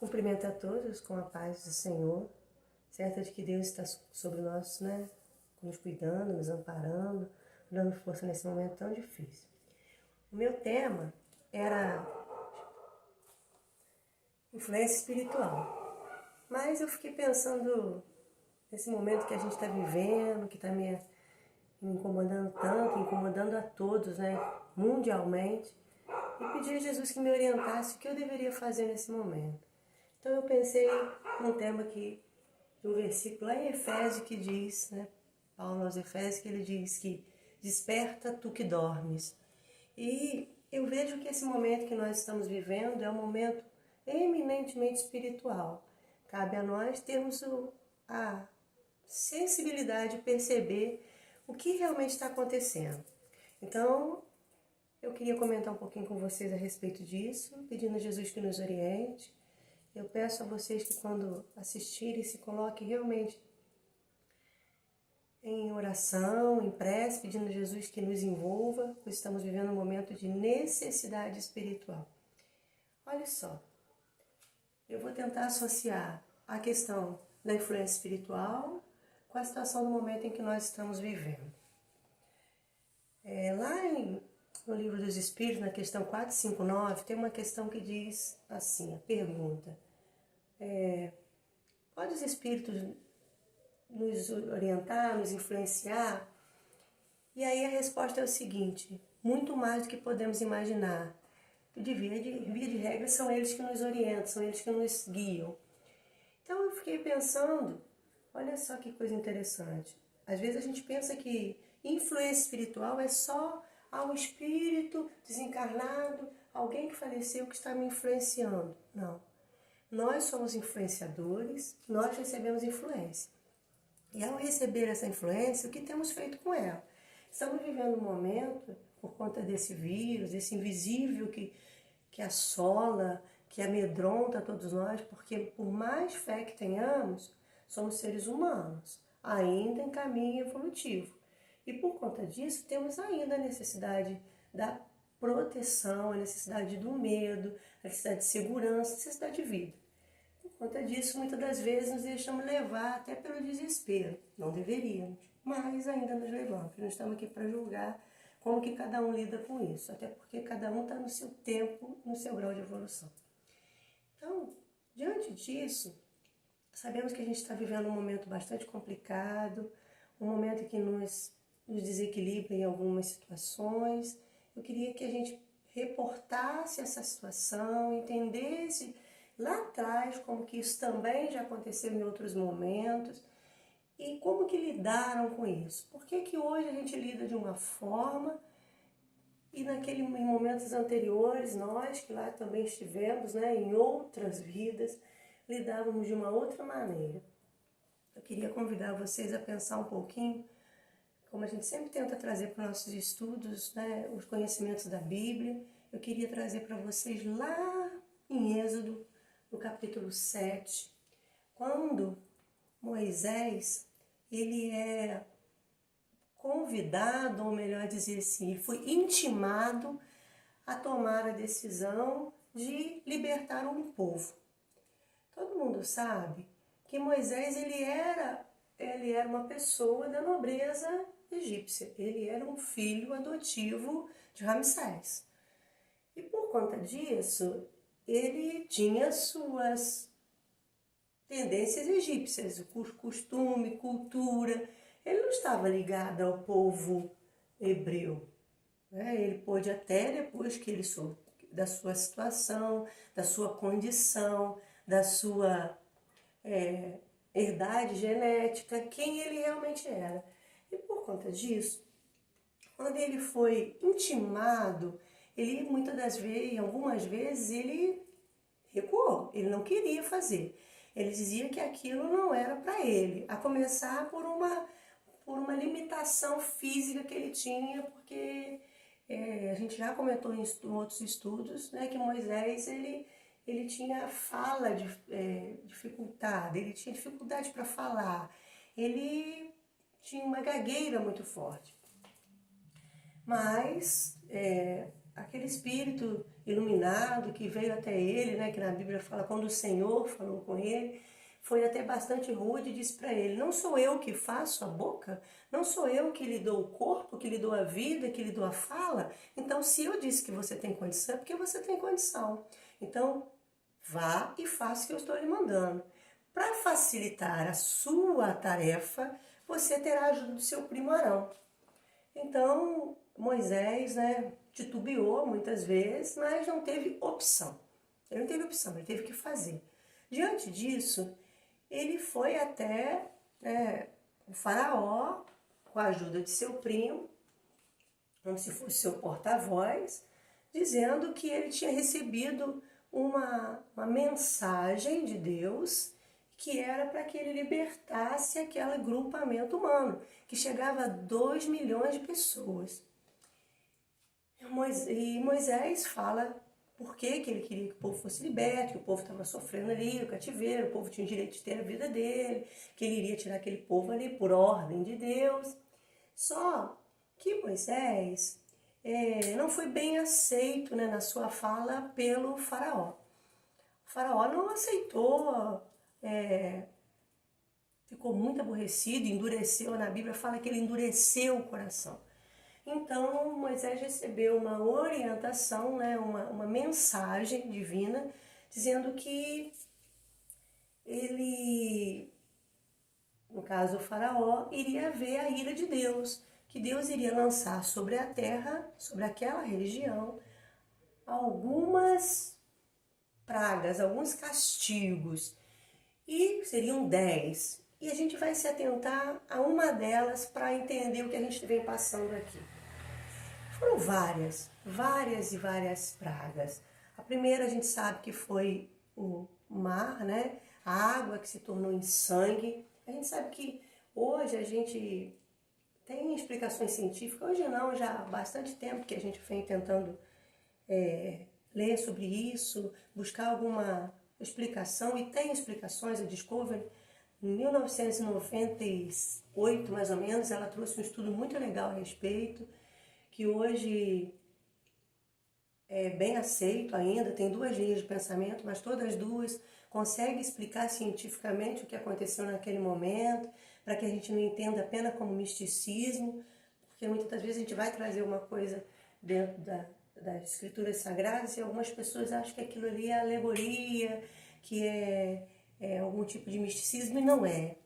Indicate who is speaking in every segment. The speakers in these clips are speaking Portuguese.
Speaker 1: Cumprimento a todos com a paz do Senhor, certa de que Deus está sobre nós, nos cuidando, nos amparando, dando força nesse momento tão difícil. O meu tema era influência espiritual, mas eu fiquei pensando nesse momento que a gente está vivendo, que está me incomodando tanto, incomodando a todos, mundialmente, e pedi a Jesus que me orientasse o que eu deveria fazer nesse momento. Então eu pensei num tema aqui, de um versículo lá em Efésios que diz, Paulo aos Efésios, que ele diz que desperta tu que dormes. E eu vejo que esse momento que nós estamos vivendo é um momento eminentemente espiritual. Cabe a nós termos a sensibilidade de perceber o que realmente está acontecendo. Então, eu queria comentar um pouquinho com vocês a respeito disso, pedindo a Jesus que nos oriente. Eu peço a vocês que quando assistirem se coloquem realmente em oração, em prece, pedindo a Jesus que nos envolva, pois estamos vivendo um momento de necessidade espiritual. Olha só, eu vou tentar associar a questão da influência espiritual com a situação do momento em que nós estamos vivendo. No Livro dos Espíritos, na questão 459, tem uma questão que diz assim, a pergunta: pode os espíritos nos orientar, nos influenciar? E aí a resposta é o seguinte: muito mais do que podemos imaginar. Via de regra, são eles que nos orientam, são eles que nos guiam. Então eu fiquei pensando, olha só que coisa interessante. Às vezes a gente pensa que influência espiritual é só um espírito desencarnado, alguém que faleceu que está me influenciando. Não. Nós somos influenciadores, nós recebemos influência. E ao receber essa influência, o que temos feito com ela? Estamos vivendo um momento, por conta desse vírus, desse invisível que assola, que amedronta todos nós, porque por mais fé que tenhamos, somos seres humanos, ainda em caminho evolutivo. E por conta disso, temos ainda a necessidade da proteção, a necessidade do medo, a necessidade de segurança, a necessidade de vida. Por conta disso, muitas das vezes nos deixamos levar até pelo desespero. Não deveríamos, mas ainda nos levamos. Não estamos aqui para julgar como que cada um lida com isso, até porque cada um está no seu tempo, no seu grau de evolução. Então, diante disso, sabemos que a gente está vivendo um momento bastante complicado, um momento que nos desequilibra em algumas situações. Eu queria que a gente reportasse essa situação, entendesse lá atrás como que isso também já aconteceu em outros momentos e como que lidaram com isso. Por que hoje a gente lida de uma forma e em momentos anteriores, nós que lá também estivemos, em outras vidas, lidávamos de uma outra maneira. Eu queria convidar vocês a pensar um pouquinho, como a gente sempre tenta trazer para os nossos estudos, os conhecimentos da Bíblia. Eu queria trazer para vocês lá em Êxodo, no capítulo 7, quando Moisés, ele é convidado, ou melhor dizer assim, ele foi intimado a tomar a decisão de libertar um povo. Todo mundo sabe que Moisés ele era uma pessoa da nobreza egípcia. Ele era um filho adotivo de Ramsés. E por conta disso, ele tinha suas tendências egípcias, o costume, cultura. Ele não estava ligado ao povo hebreu. Ele pôde até, depois que ele soube da sua situação, da sua condição, da sua herdade genética, quem ele realmente era. E por conta disso, quando ele foi intimado, ele muitas das vezes, algumas vezes, ele recuou, ele não queria fazer. Ele dizia que aquilo não era para ele, a começar por uma limitação física que ele tinha, porque a gente já comentou em outros estudos, que Moisés ele tinha fala dificultada, ele tinha dificuldade para falar, ele tinha uma gagueira muito forte. Mas aquele espírito iluminado que veio até ele, né, que na Bíblia fala quando o Senhor falou com ele, foi até bastante rude e disse para ele: não sou eu que faço a boca? Não sou eu que lhe dou o corpo, que lhe dou a vida, que lhe dou a fala? Então, se eu disse que você tem condição, é porque você tem condição. Então, vá e faça o que eu estou lhe mandando. Para facilitar a sua tarefa, você terá a ajuda do seu primo Arão. Então, Moisés, né, titubeou muitas vezes, mas não teve opção. Ele não teve opção, ele teve que fazer. Diante disso, ele foi até, né, o faraó, com a ajuda de seu primo, como se fosse seu porta-voz, dizendo que ele tinha recebido uma mensagem de Deus que era para que ele libertasse aquele grupamento humano, que chegava a 2 milhões de pessoas. E Moisés fala por que ele queria que o povo fosse liberto, que o povo estava sofrendo ali, o cativeiro, o povo tinha o direito de ter a vida dele, que ele iria tirar aquele povo ali por ordem de Deus. Só que Moisés não foi bem aceito, né, na sua fala pelo faraó. O faraó não aceitou, ficou muito aborrecido, endureceu. Na Bíblia fala que ele endureceu o coração. Então Moisés recebeu uma orientação, né, uma mensagem divina, dizendo que ele, no caso o faraó, iria ver a ira de Deus, que Deus iria lançar sobre a terra, sobre aquela região, algumas pragas, alguns castigos, e seriam 10. E a gente vai se atentar a uma delas para entender o que a gente vem passando aqui. Foram várias e várias pragas. A primeira a gente sabe que foi o mar, né? A água que se tornou em sangue. A gente sabe que hoje a gente tem explicações científicas, hoje não, já há bastante tempo que a gente vem tentando ler sobre isso, buscar alguma explicação, e tem explicações. A Discovery, em 1998, mais ou menos, ela trouxe um estudo muito legal a respeito, que hoje é bem aceito ainda, tem 2 linhas de pensamento, mas todas as duas conseguem explicar cientificamente o que aconteceu naquele momento, para que a gente não entenda apenas como misticismo, porque muitas das vezes a gente vai trazer uma coisa dentro das escrituras sagradas e algumas pessoas acham que aquilo ali é alegoria, que é algum tipo de misticismo, e não é.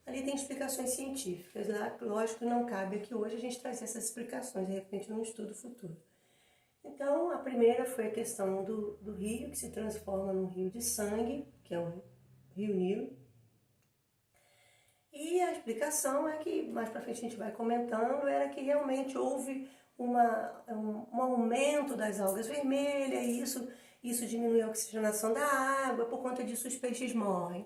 Speaker 1: Ali tem explicações científicas, lá, lógico que não cabe aqui hoje a gente trazer essas explicações, de repente num estudo futuro. Então, a primeira foi a questão do rio, que se transforma num rio de sangue, que é o Rio Nilo. E a explicação é que, mais para frente a gente vai comentando, era que realmente houve um aumento das algas vermelhas, e isso diminui a oxigenação da água, por conta disso os peixes morrem.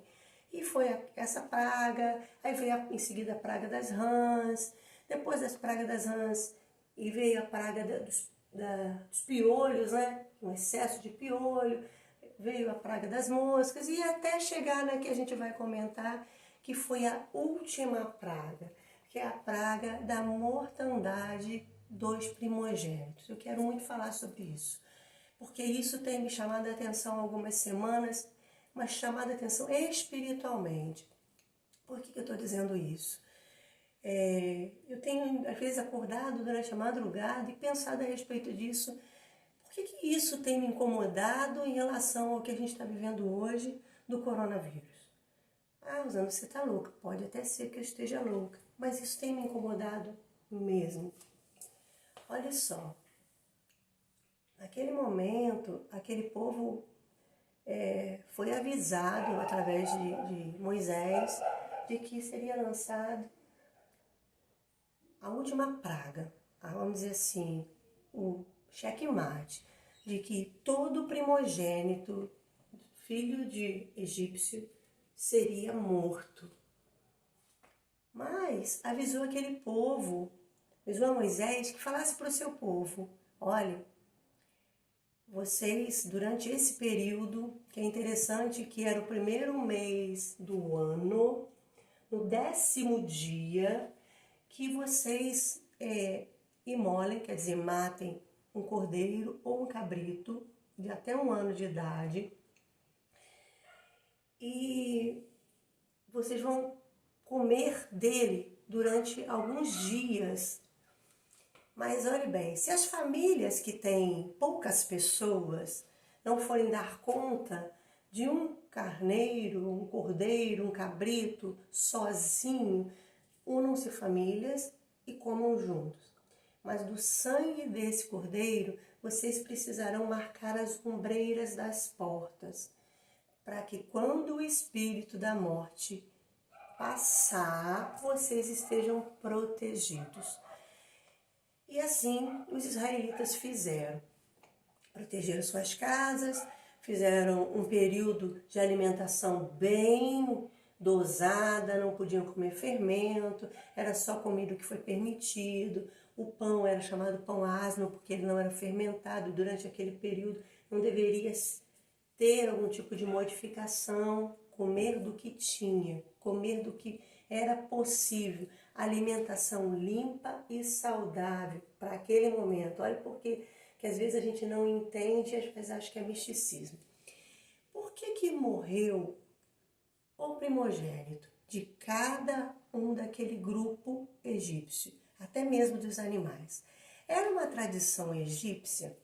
Speaker 1: E foi essa praga, aí veio em seguida a praga das rãs, depois das pragas das rãs, e veio a praga dos piolhos, né? Um excesso de piolho, veio a praga das moscas, e até chegar na que a gente vai comentar, que foi a última praga, que é a praga da mortandade dos primogênitos. Eu quero muito falar sobre isso, porque isso tem me chamado a atenção há algumas semanas, mas chamado a atenção espiritualmente. Por que eu estou dizendo isso? Eu tenho, às vezes, acordado durante a madrugada e pensado a respeito disso. Por que isso tem me incomodado em relação ao que a gente está vivendo hoje do coronavírus? Rosana, você está louca. Pode até ser que eu esteja louca, mas isso tem me incomodado mesmo. Olha só, naquele momento, aquele povo foi avisado através de Moisés de que seria lançado a última praga, vamos dizer assim, o checkmate, de que todo primogênito, filho de egípcio, seria morto. Mas avisou aquele povo, avisou a Moisés que falasse para o seu povo: olha, vocês, durante esse período, que é interessante, que era o primeiro mês do ano, no 10º dia, que vocês imolem, quer dizer, matem um cordeiro ou um cabrito, de até 1 ano de idade. E vocês vão comer dele durante alguns dias. Mas olhe bem, se as famílias que têm poucas pessoas não forem dar conta de um carneiro, um cordeiro, um cabrito sozinho, unam-se famílias e comam juntos. Mas do sangue desse cordeiro, vocês precisarão marcar as ombreiras das portas, para que quando o espírito da morte passar, vocês estejam protegidos. E assim os israelitas fizeram. Protegeram suas casas, fizeram um período de alimentação bem dosada, não podiam comer fermento, era só comido o que foi permitido. O pão era chamado pão asno porque ele não era fermentado. Durante aquele período não deveria ter algum tipo de modificação, comer do que tinha, comer do que era possível. Alimentação limpa e saudável para aquele momento. Olha porque que às vezes a gente não entende, às vezes acha que é misticismo. Por que morreu o primogênito de cada um daquele grupo egípcio, até mesmo dos animais? Era uma tradição egípcia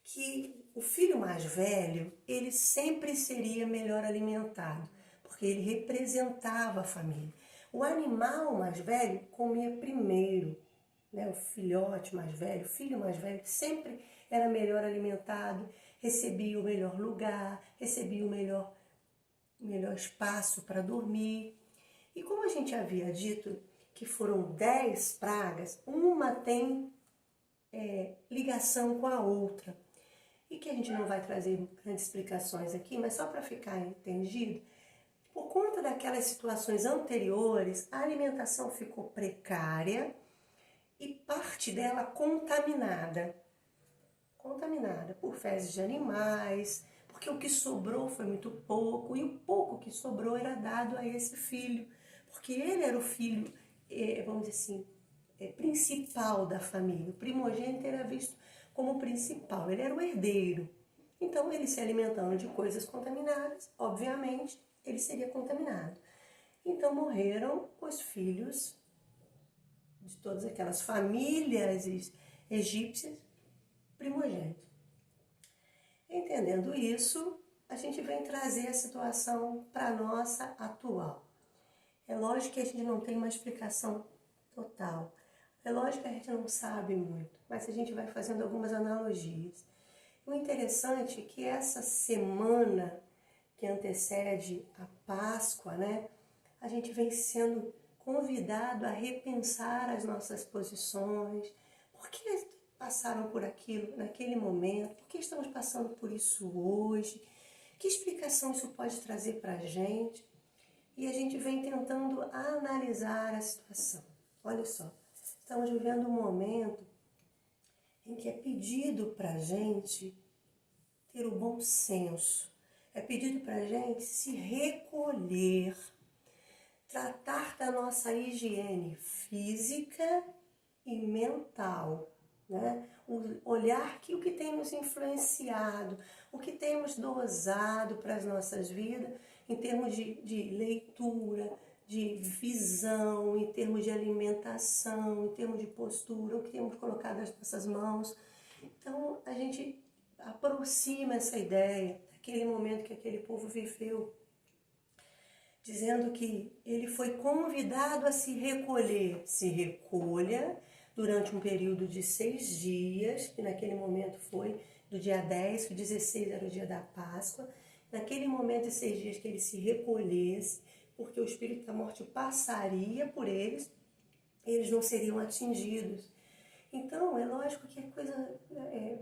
Speaker 1: que o filho mais velho, ele sempre seria melhor alimentado, porque ele representava a família. O animal mais velho comia primeiro, né? O filhote mais velho, o filho mais velho, sempre era melhor alimentado, recebia o melhor lugar, recebia o melhor espaço para dormir. E como a gente havia dito que foram 10 pragas, uma tem ligação com a outra. E que a gente não vai trazer grandes explicações aqui, mas só para ficar entendido, por conta daquelas situações anteriores, a alimentação ficou precária e parte dela contaminada por fezes de animais, porque o que sobrou foi muito pouco, e o pouco que sobrou era dado a esse filho, porque ele era o filho, vamos dizer assim, principal da família. O primogênito era visto como principal, ele era o herdeiro. Então, ele se alimentando de coisas contaminadas, obviamente, ele seria contaminado. Então, morreram os filhos de todas aquelas famílias egípcias primogênitos. Entendendo isso, a gente vem trazer a situação para a nossa atual. É lógico que a gente não tem uma explicação total. É lógico que a gente não sabe muito, mas a gente vai fazendo algumas analogias. O interessante é que essa semana que antecede a Páscoa, né, a gente vem sendo convidado a repensar as nossas posições. Por que passaram por aquilo naquele momento? Por que estamos passando por isso hoje? Que explicação isso pode trazer para a gente? E a gente vem tentando analisar a situação. Olha só, estamos vivendo um momento em que é pedido para a gente ter o bom senso. É pedido para a gente se recolher, tratar da nossa higiene física e mental, né? Olhar que o que tem nos influenciado, o que temos dosado para as nossas vidas, em termos de leitura, de visão, em termos de alimentação, em termos de postura, o que temos colocado nas nossas mãos. Então, a gente aproxima essa ideia daquele momento que aquele povo viveu, dizendo que ele foi convidado a se recolher. Se recolha durante um período de 6 dias, que naquele momento foi do dia 10, que o 16 era o dia da Páscoa. Naquele momento de 6 dias que ele se recolhesse, porque o espírito da morte passaria por eles, eles não seriam atingidos. Então, é lógico que é coisa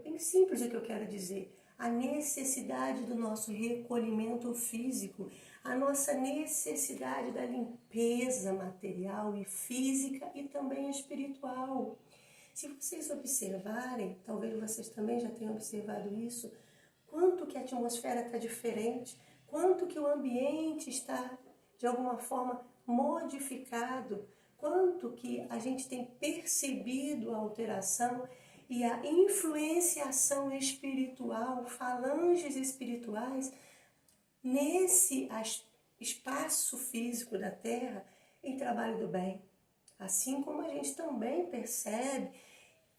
Speaker 1: bem simples o que eu quero dizer. A necessidade do nosso recolhimento físico, a nossa necessidade da limpeza material e física e também espiritual. Se vocês observarem, talvez vocês também já tenham observado isso, quanto que a atmosfera está diferente, quanto que o ambiente está, de alguma forma, modificado, quanto que a gente tem percebido a alteração e a influenciação espiritual, falanges espirituais, nesse espaço físico da Terra, em trabalho do bem. Assim como a gente também percebe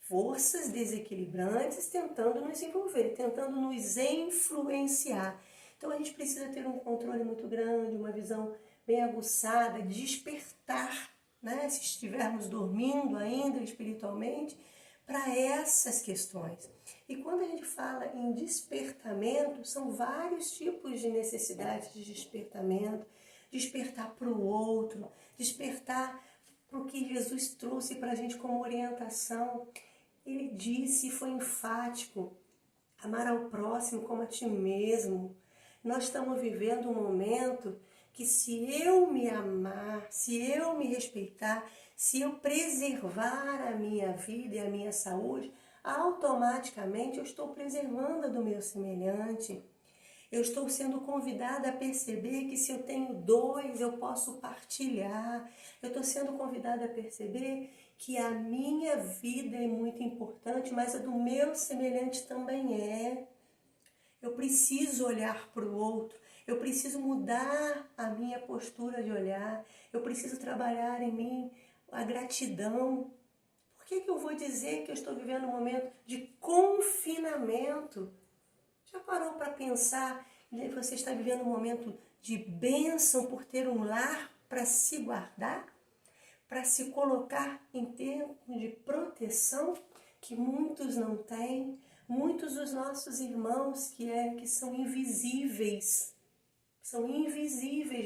Speaker 1: forças desequilibrantes tentando nos envolver, tentando nos influenciar. Então a gente precisa ter um controle muito grande, uma visão bem aguçada, despertar, né? Se estivermos dormindo ainda espiritualmente, para essas questões. E quando a gente fala em despertamento, são vários tipos de necessidades de despertamento, despertar para o outro, despertar para o que Jesus trouxe para a gente como orientação. Ele disse e foi enfático: amar ao próximo como a ti mesmo. Nós estamos vivendo um momento que, se eu me amar, se eu me respeitar, se eu preservar a minha vida e a minha saúde, automaticamente eu estou preservando a do meu semelhante. Eu estou sendo convidada a perceber que, se eu tenho dois, eu posso partilhar. Eu estou sendo convidada a perceber que a minha vida é muito importante, mas a do meu semelhante também é. Eu preciso olhar para o outro, eu preciso mudar a minha postura de olhar, eu preciso trabalhar em mim a gratidão. Por que eu vou dizer que eu estou vivendo um momento de confinamento? Já parou para pensar que você está vivendo um momento de bênção por ter um lar para se guardar? Para se colocar em termos de proteção, que muitos não têm? Muitos dos nossos irmãos que são invisíveis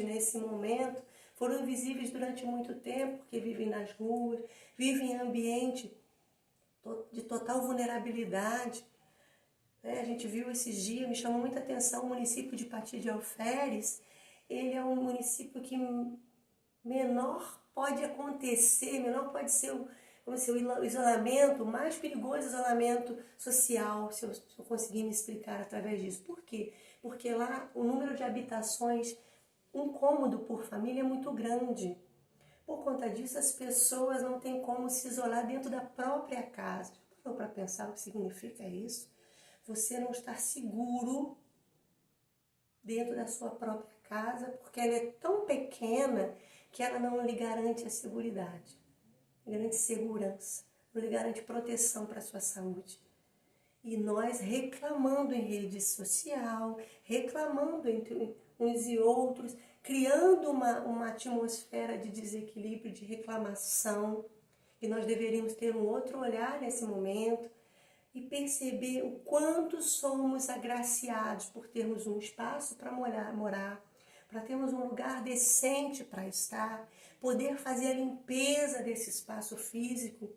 Speaker 1: nesse momento, foram invisíveis durante muito tempo, porque vivem nas ruas, vivem em ambiente de total vulnerabilidade. A gente viu esses dias, me chamou muita atenção, o município de Pati de Alferes. Ele é um município que menor pode acontecer, menor pode ser o isolamento, o mais perigoso isolamento social, se eu conseguir me explicar através disso. Por quê? Porque lá o número de habitações, um cômodo por família, é muito grande. Por conta disso, as pessoas não têm como se isolar dentro da própria casa. Já parou para pensar o que significa isso? Você não estar seguro dentro da sua própria casa, porque ela é tão pequena que ela não lhe garante a seguridade, não lhe garante segurança, não lhe garante proteção para a sua saúde. E nós reclamando em rede social, reclamando entre uns e outros, criando uma atmosfera de desequilíbrio, de reclamação, e nós deveríamos ter um outro olhar nesse momento e perceber o quanto somos agraciados por termos um espaço para morar, para termos um lugar decente para estar, poder fazer a limpeza desse espaço físico,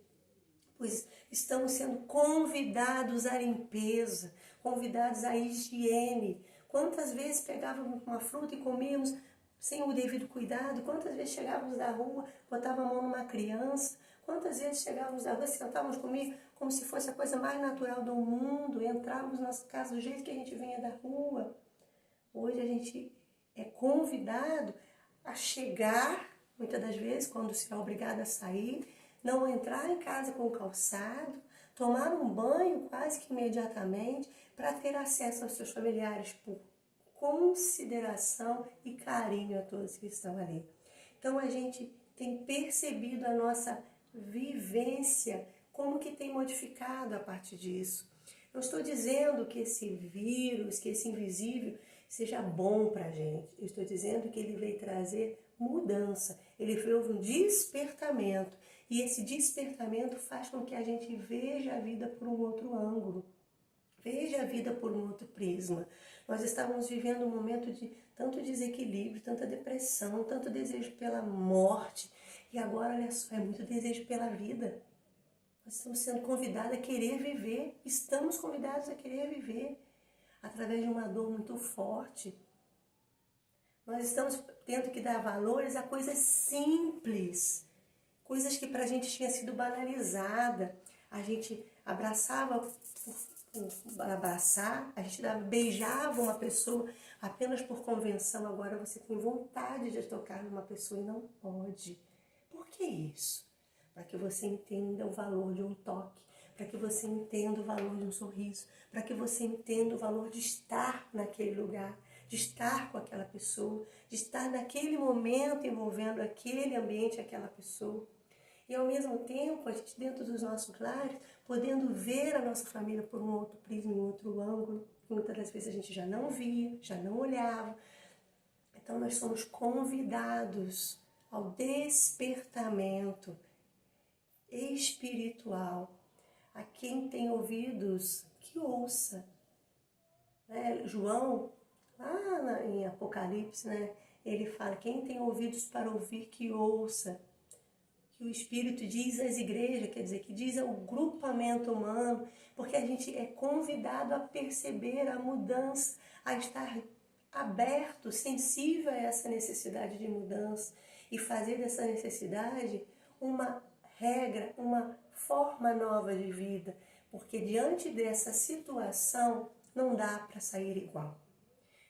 Speaker 1: pois estamos sendo convidados à limpeza, convidados à higiene. Quantas vezes pegávamos uma fruta e comíamos sem o devido cuidado? Quantas vezes chegávamos da rua, botávamos a mão numa criança? Quantas vezes chegávamos da rua, sentávamos comigo como se fosse a coisa mais natural do mundo, entrávamos na nossa casa do jeito que a gente vinha da rua? Hoje a gente é convidado a chegar, muitas das vezes, quando se é obrigado a sair, não entrar em casa com calçado, tomar um banho quase que imediatamente para ter acesso aos seus familiares por consideração e carinho a todos que estão ali. Então a gente tem percebido a nossa vivência, como que tem modificado a partir disso. Eu estou dizendo que esse vírus, que esse invisível seja bom para a gente. Eu estou dizendo que ele veio trazer mudança, ele veio um despertamento. E esse despertamento faz com que a gente veja a vida por um outro ângulo, veja a vida por um outro prisma. Nós estávamos vivendo um momento de tanto desequilíbrio, tanta depressão, tanto desejo pela morte. E agora, olha só, é muito desejo pela vida. Nós estamos sendo convidados a querer viver, estamos convidados a querer viver através de uma dor muito forte. Nós estamos tendo que dar valores a coisas simples, coisas que para a gente tinha sido banalizada. A gente abraçava por abraçar, a gente beijava uma pessoa apenas por convenção. Agora você tem vontade de tocar numa pessoa e não pode. Por que isso? Para que você entenda o valor de um toque, para que você entenda o valor de um sorriso, para que você entenda o valor de estar naquele lugar, de estar com aquela pessoa, de estar naquele momento envolvendo aquele ambiente, aquela pessoa. E ao mesmo tempo, a gente dentro dos nossos lares, podendo ver a nossa família por um outro prisma, em outro ângulo, que muitas das vezes a gente já não via, já não olhava. Então nós somos convidados ao despertamento espiritual. A quem tem ouvidos, que ouça. João, lá em Apocalipse, ele fala, quem tem ouvidos para ouvir, que ouça. Que o Espírito diz às igrejas, quer dizer, que diz ao grupamento humano, porque a gente é convidado a perceber a mudança, a estar aberto, sensível a essa necessidade de mudança e fazer dessa necessidade uma regra, uma forma nova de vida, porque diante dessa situação não dá para sair igual.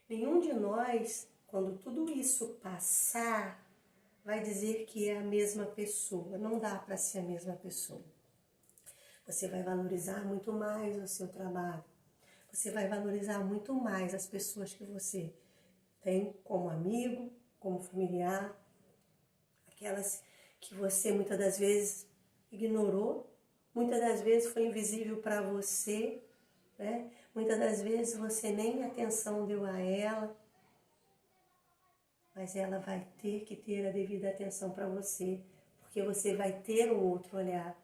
Speaker 1: Nenhum de nós, quando tudo isso passar, vai dizer que é a mesma pessoa. Não dá para ser a mesma pessoa. Você vai valorizar muito mais o seu trabalho. Você vai valorizar muito mais as pessoas que você tem como amigo, como familiar. Aquelas que você muitas das vezes ignorou. Muitas das vezes foi invisível para você. Muitas das vezes você nem atenção deu a ela. Mas ela vai ter que ter a devida atenção para você, porque você vai ter um outro olhar.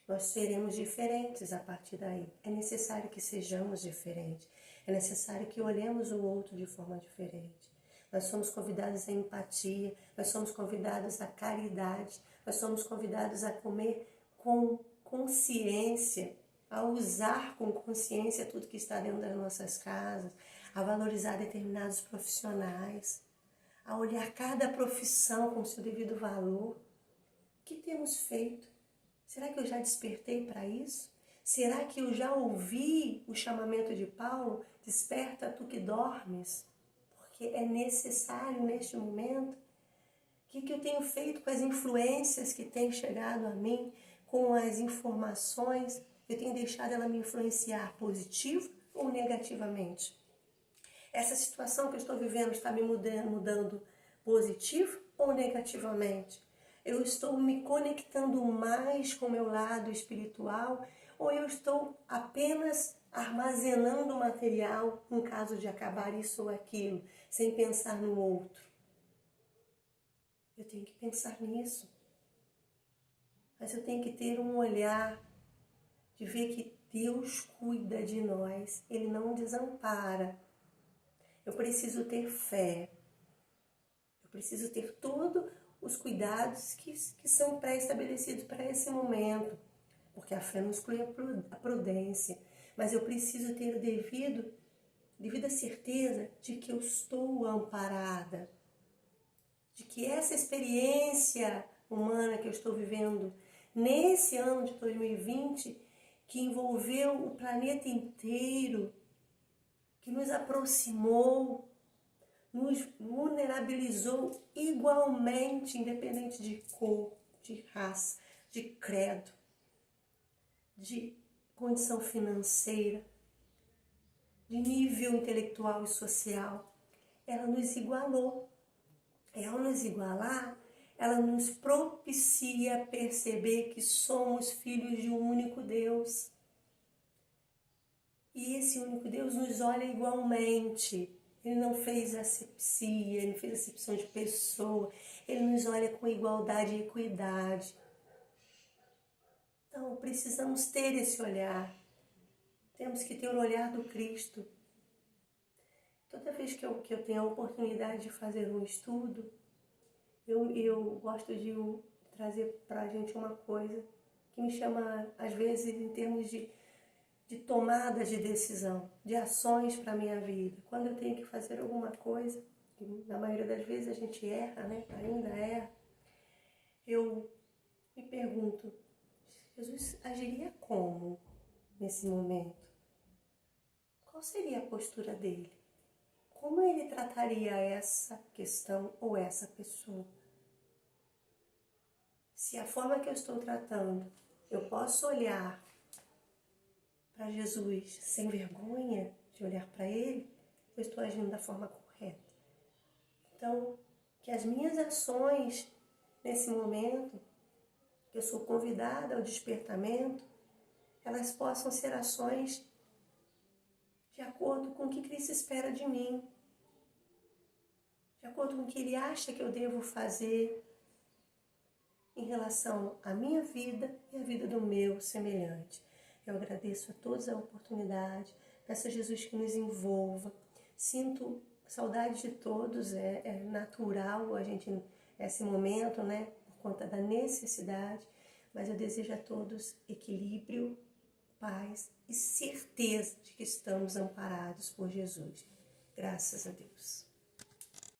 Speaker 1: Nós seremos diferentes a partir daí. É necessário que sejamos diferentes. É necessário que olhemos o outro de forma diferente. Nós somos convidados à empatia, nós somos convidados à caridade, nós somos convidados a comer com consciência, a usar com consciência tudo que está dentro das nossas casas, a valorizar determinados profissionais, a olhar cada profissão com seu devido valor. O que temos feito? Será que eu já despertei para isso? Será que eu já ouvi o chamamento de Paulo? Desperta tu que dormes, porque é necessário neste momento. O que eu tenho feito com as influências que têm chegado a mim, com as informações? Eu tenho deixado ela me influenciar positivo ou negativamente? Essa situação que eu estou vivendo está me mudando positivo ou negativamente? Eu estou me conectando mais com o meu lado espiritual ou eu estou apenas armazenando material em caso de acabar isso ou aquilo, sem pensar no outro? Eu tenho que pensar nisso. Mas eu tenho que ter um olhar de ver que Deus cuida de nós, Ele não desampara. Eu preciso ter fé, eu preciso ter todos os cuidados que são pré-estabelecidos para esse momento, porque a fé não exclui a prudência, mas eu preciso ter devida certeza de que eu estou amparada, de que essa experiência humana que eu estou vivendo nesse ano de 2020, que envolveu o planeta inteiro, que nos aproximou, nos vulnerabilizou igualmente, independente de cor, de raça, de credo, de condição financeira, de nível intelectual e social. Ela nos igualou. E ao nos igualar, ela nos propicia perceber que somos filhos de um único Deus. E esse único Deus nos olha igualmente. Ele não fez asepsia, ele não fez acepção de pessoa. Ele nos olha com igualdade e equidade. Então, precisamos ter esse olhar. Temos que ter o olhar do Cristo. Toda vez que eu tenho a oportunidade de fazer um estudo, eu gosto de trazer para a gente uma coisa que me chama, às vezes, em termos de tomada de decisão, de ações para a minha vida. Quando eu tenho que fazer alguma coisa, que na maioria das vezes a gente erra, ainda erra, eu me pergunto, Jesus agiria como nesse momento? Qual seria a postura dele? Como ele trataria essa questão ou essa pessoa? Se a forma que eu estou tratando, eu posso olhar para Jesus sem vergonha de olhar para Ele, eu estou agindo da forma correta. Então, que as minhas ações nesse momento, que eu sou convidada ao despertamento, elas possam ser ações de acordo com o que Cristo espera de mim, de acordo com o que Ele acha que eu devo fazer em relação à minha vida e à vida do meu semelhante. Eu agradeço a todos a oportunidade, peço a Jesus que nos envolva. Sinto saudade de todos, é natural a gente, esse momento, né, por conta da necessidade, mas eu desejo a todos equilíbrio, paz e certeza de que estamos amparados por Jesus. Graças a Deus.